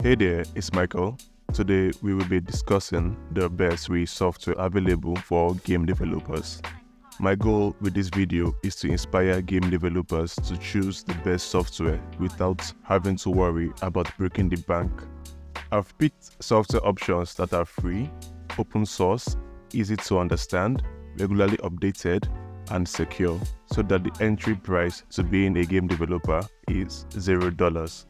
Hey there, it's Michael. Today we will be discussing the best free software available for game developers. My goal with this video is to inspire game developers to choose the best software without having to worry about breaking the bank. I've picked software options that are free, open source, easy to understand, regularly updated, and secure, so that the entry price to being a game developer is $0.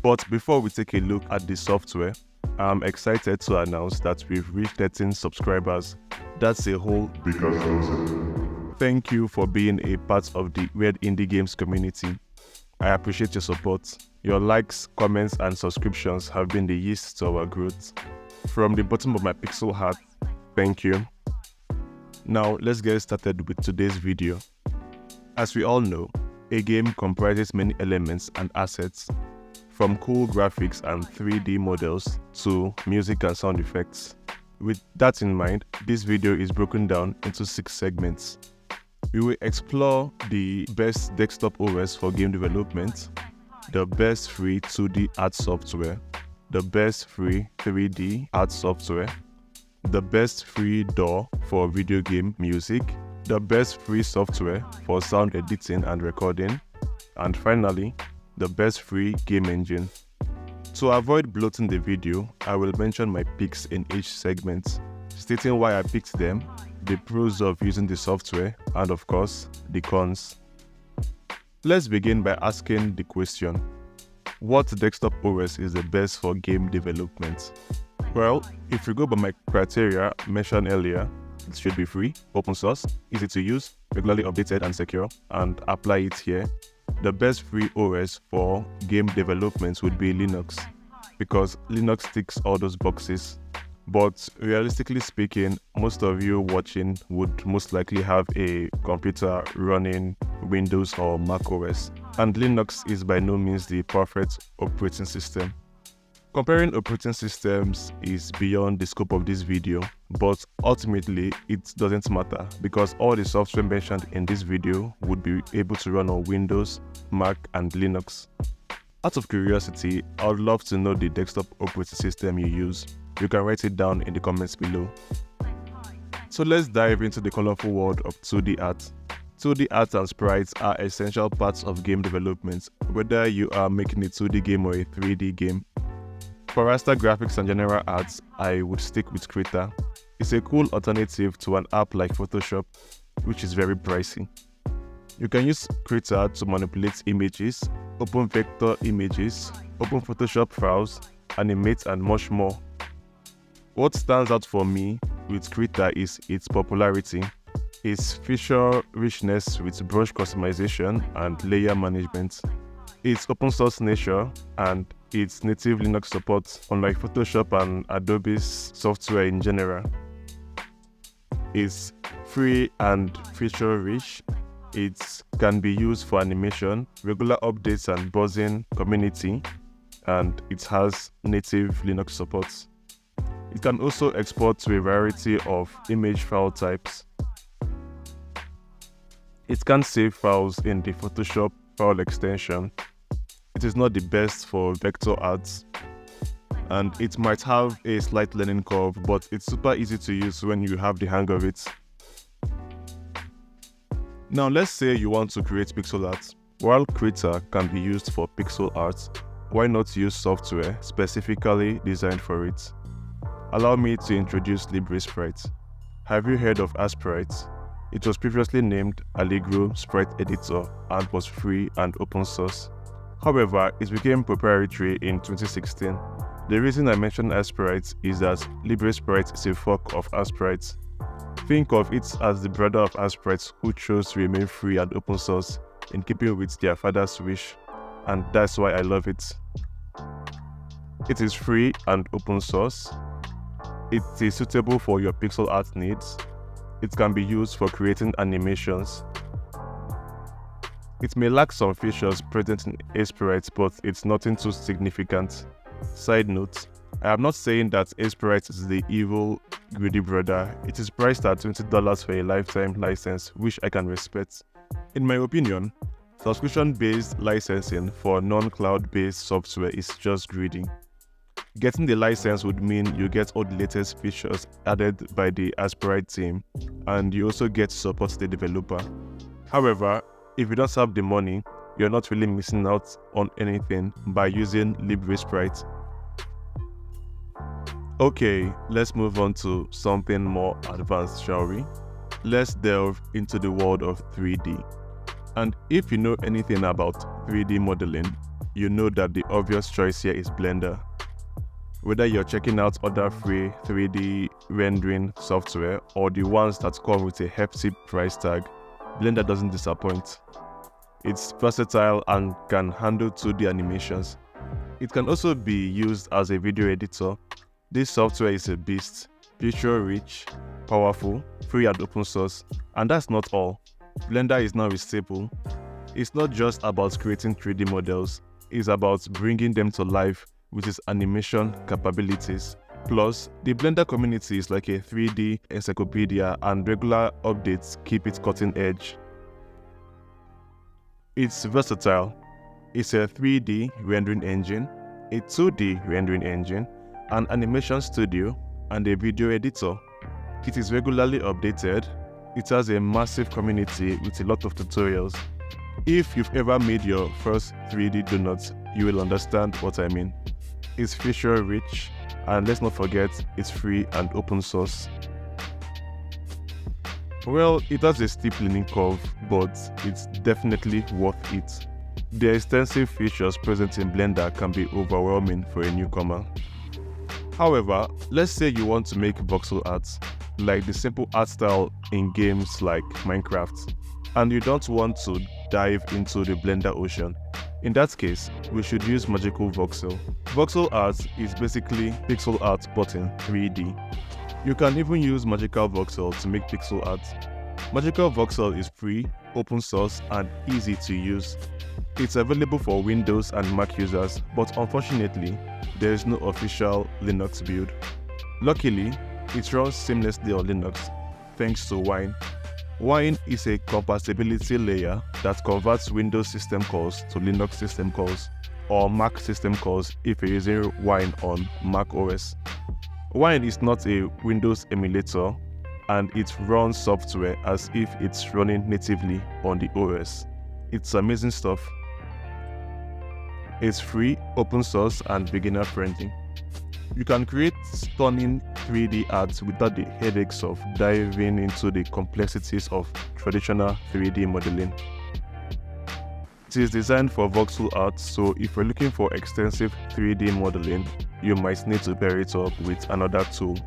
But before we take a look at the software, I'm excited to announce that we've reached 13 subscribers. That's a whole big announcement. Thank you for being a part of the Weird Indie Games community. I appreciate your support. Your likes, comments, and subscriptions have been the yeast to our growth. From the bottom of my pixel heart, thank you. Now let's get started with today's video. As we all know, a game comprises many elements and assets, from cool graphics and 3D models to music and sound effects. With that in mind, this video is broken down into 6 segments. We will explore the best desktop OS for game development, the best free 2D art software, the best free 3D art software, the best free DAW for video game music, the best free software for sound editing and recording, and finally, the best free game engine. To avoid bloating the video, I will mention my picks in each segment, stating why I picked them, the pros of using the software, and of course, the cons. Let's begin by asking the question, what desktop OS is the best for game development? Well, if you go by my criteria mentioned earlier, it should be free, open source, easy to use, regularly updated and secure, and apply it here. The best free OS for game development would be Linux, because Linux ticks all those boxes. But realistically speaking, most of you watching would most likely have a computer running Windows or Mac OS, and Linux is by no means the perfect operating system. Comparing operating systems is beyond the scope of this video, but ultimately it doesn't matter because all the software mentioned in this video would be able to run on Windows, Mac, and Linux. Out of curiosity, I would love to know the desktop operating system you use. You can write it down in the comments below. So let's dive into the colorful world of 2D art. 2D art and sprites are essential parts of game development, whether you are making a 2D game or a 3D game. For raster graphics and general arts, I would stick with Krita. It's a cool alternative to an app like Photoshop, which is very pricey. You can use Krita to manipulate images, open vector images, open Photoshop files, animate, and much more. What stands out for me with Krita is its popularity, its feature richness with brush customization and layer management, its open source nature, and its native Linux support, unlike Photoshop and Adobe's software in general. It's free and feature rich. It can be used for animation, regular updates and buzzing community, and it has native Linux support. It can also export to a variety of image file types. It can save files in the Photoshop file extension. It is not the best for vector arts, and it might have a slight learning curve, but it's super easy to use when you have the hang of it. Now let's say you want to create pixel art. While Krita can be used for pixel art, why not use software specifically designed for it? Allow me to introduce LibreSprite. Have you heard of Asprite? It was previously named Allegro Sprite Editor and was free and open source. However, it became proprietary in 2016. The reason I mention Asprite is that LibreSprite is a fork of Asprite. Think of it as the brother of Asprite who chose to remain free and open source in keeping with their father's wish, and that's why I love it. It is free and open source. It is suitable for your pixel art needs. It can be used for creating animations. It may lack some features present in Asprite, but it's nothing too significant. Side note, I am not saying that Asprite is the evil, greedy brother. It is priced at $20 for a lifetime license, which I can respect. In my opinion, subscription-based licensing for non-cloud-based software is just greedy. Getting the license would mean you get all the latest features added by the Aseprite team, and you also get to support the developer. However, if you don't have the money, you're not really missing out on anything by using LibreSprite. Okay, let's move on to something more advanced, shall we? Let's delve into the world of 3D. And if you know anything about 3D modeling, you know that the obvious choice here is Blender. Whether you're checking out other free 3D rendering software or the ones that come with a hefty price tag, Blender doesn't disappoint. It's versatile and can handle 2D animations. It can also be used as a video editor. This software is a beast, feature-rich, powerful, free and open source. And that's not all. Blender is now a staple. It's not just about creating 3D models, it's about bringing them to life with its animation capabilities. Plus, the Blender community is like a 3D encyclopedia and regular updates keep it cutting edge. It's versatile. It's a 3D rendering engine, a 2D rendering engine, an animation studio, and a video editor. It is regularly updated. It has a massive community with a lot of tutorials. If you've ever made your first 3D donuts, you will understand what I mean. It's feature rich, and let's not forget, it's free and open source. Well, it has a steep learning curve, but it's definitely worth it. The extensive features present in Blender can be overwhelming for a newcomer. However, let's say you want to make voxel art, like the simple art style in games like Minecraft, and you don't want to dive into the Blender ocean. In that case, we should use Magical Voxel. Voxel art is basically pixel art but in 3D. You can even use Magical Voxel to make pixel art. Magical Voxel is free, open source, and easy to use. It's available for Windows and Mac users, but unfortunately, there is no official Linux build. Luckily, it runs seamlessly on Linux, thanks to Wine. Wine is a compatibility layer that converts Windows system calls to Linux system calls, or Mac system calls if you're using Wine on Mac OS. Wine is not a Windows emulator, and it runs software as if it's running natively on the OS. It's amazing stuff. It's free, open source, and beginner friendly. You can create stunning 3D art without the headaches of diving into the complexities of traditional 3D modeling. It is designed for voxel art, so if you're looking for extensive 3D modeling, you might need to pair it up with another tool.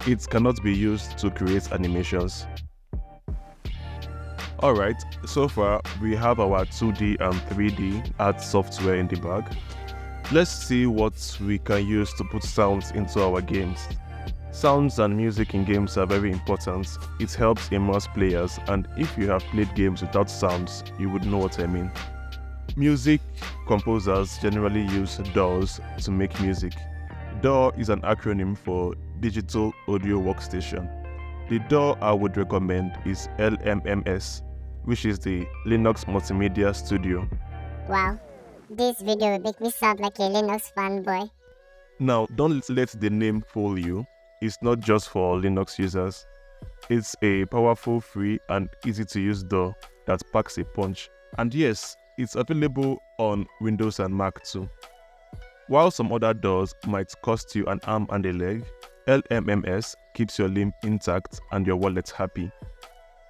It cannot be used to create animations. Alright, so far we have our 2D and 3D art software in the bag. Let's see what we can use to put sounds into our games. Sounds and music in games are very important. It helps immerse players, and if you have played games without sounds, you would know what I mean. Music composers generally use DAWs to make music. DAW is an acronym for Digital Audio Workstation. The DAW I would recommend is LMMS, which is the Linux Multimedia Studio. Wow, this video will make me sound like a Linux fanboy. Now, don't let the name fool you. It's not just for Linux users. It's a powerful, free, and easy to use DAW that packs a punch. And yes, it's available on Windows and Mac too. While some other DAWs might cost you an arm and a leg, LMMS keeps your limb intact and your wallet happy.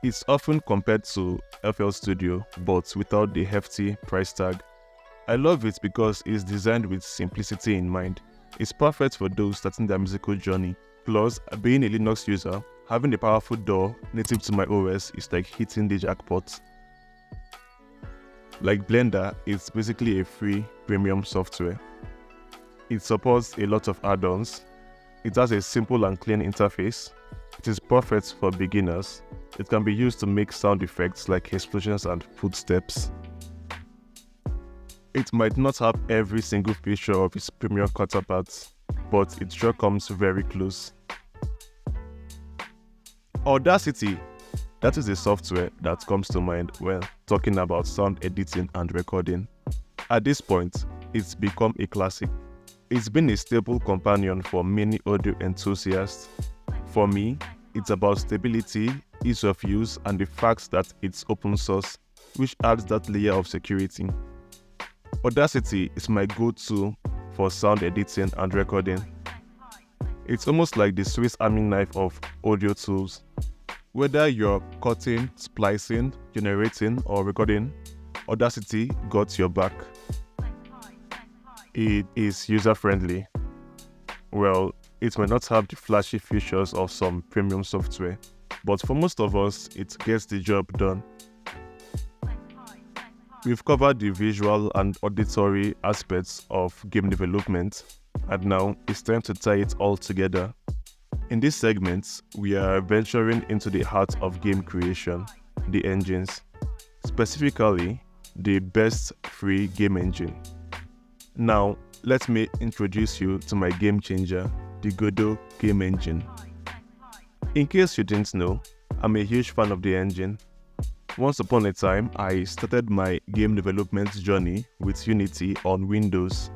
It's often compared to FL Studio, but without the hefty price tag. I love it because it's designed with simplicity in mind. It's perfect for those starting their musical journey. Plus, being a Linux user, having a powerful DAW native to my OS is like hitting the jackpot. Like Blender, it's basically a free premium software. It supports a lot of add-ons. It has a simple and clean interface. It is perfect for beginners. It can be used to make sound effects like explosions and footsteps. It might not have every single feature of its premium counterparts, but it sure comes very close. Audacity. That is the software that comes to mind when talking about sound editing and recording. At this point, it's become a classic. It's been a staple companion for many audio enthusiasts. For me, it's about stability, ease of use, and the fact that it's open source, which adds that layer of security. Audacity is my go-to for sound editing and recording. It's almost like the Swiss Army knife of audio tools. Whether you're cutting, splicing, generating, or recording, Audacity got your back. It is user-friendly. Well, it may not have the flashy features of some premium software, but for most of us, it gets the job done. We've covered the visual and auditory aspects of game development, and now it's time to tie it all together. In this segment, we are venturing into the heart of game creation, the engines, specifically the best free game engine. Now, let me introduce you to my game changer, the Godot game engine. In case you didn't know, I'm a huge fan of the engine. Once upon a time, I started my game development journey with Unity on Windows.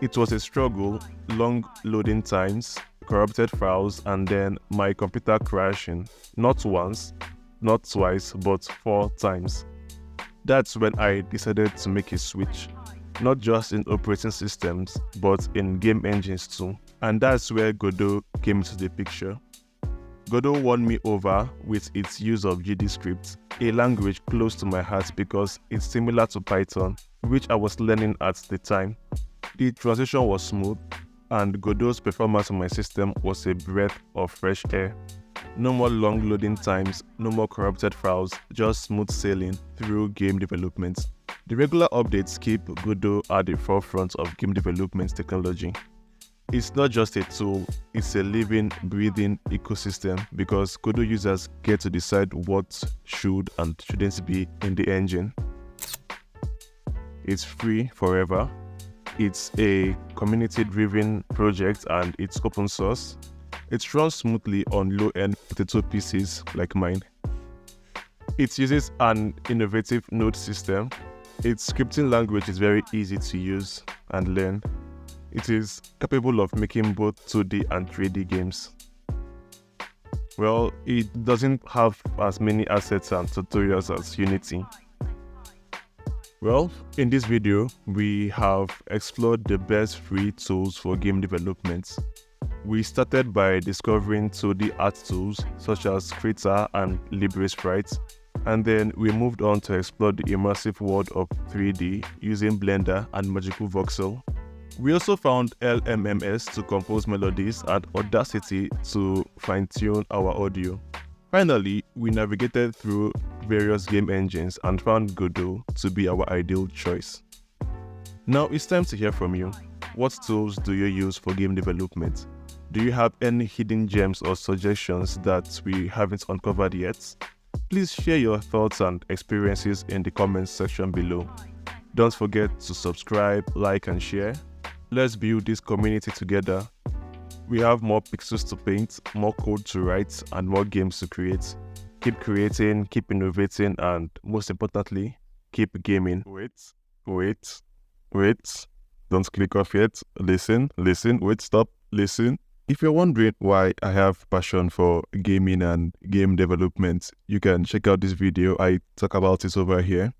It was a struggle, long loading times, corrupted files, and then my computer crashing, not once, not twice, but 4 times. That's when I decided to make a switch. Not just in operating systems, but in game engines too. And that's where Godot came into the picture. Godot won me over with its use of GDScript, a language close to my heart because it's similar to Python, which I was learning at the time. The transition was smooth, and Godot's performance on my system was a breath of fresh air. No more long loading times, no more corrupted files, just smooth sailing through game development. The regular updates keep Godot at the forefront of game development technology. It's not just a tool, it's a living, breathing ecosystem because Godot users get to decide what should and shouldn't be in the engine. It's free forever. It's a community-driven project and it's open source. It runs smoothly on low-end potato PCs like mine. It uses an innovative node system. Its scripting language is very easy to use and learn. It is capable of making both 2D and 3D games. Well, it doesn't have as many assets and tutorials as Unity. Well, in this video, we have explored the best free tools for game development. We started by discovering 2D art tools such as Krita and LibreSprite, and then we moved on to explore the immersive world of 3D using Blender and Magical Voxel. We also found LMMS to compose melodies and Audacity to fine-tune our audio. Finally, we navigated through various game engines and found Godot to be our ideal choice. Now it's time to hear from you. What tools do you use for game development? Do you have any hidden gems or suggestions that we haven't uncovered yet? Please share your thoughts and experiences in the comments section below. Don't forget to subscribe, like, and share. Let's build this community together. We have more pixels to paint, more code to write, and more games to create. Keep creating, keep innovating, and most importantly, keep gaming. Wait. Don't click off yet. Listen, wait, stop, listen. If you're wondering why I have passion for gaming and game development, you can check out this video. I talk about it over here.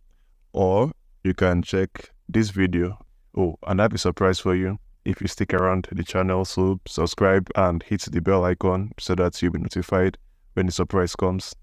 Or you can check this video. Oh, and I have a surprise for you. If you stick around the channel, so subscribe and hit the bell icon so that you'll be notified when the surprise comes.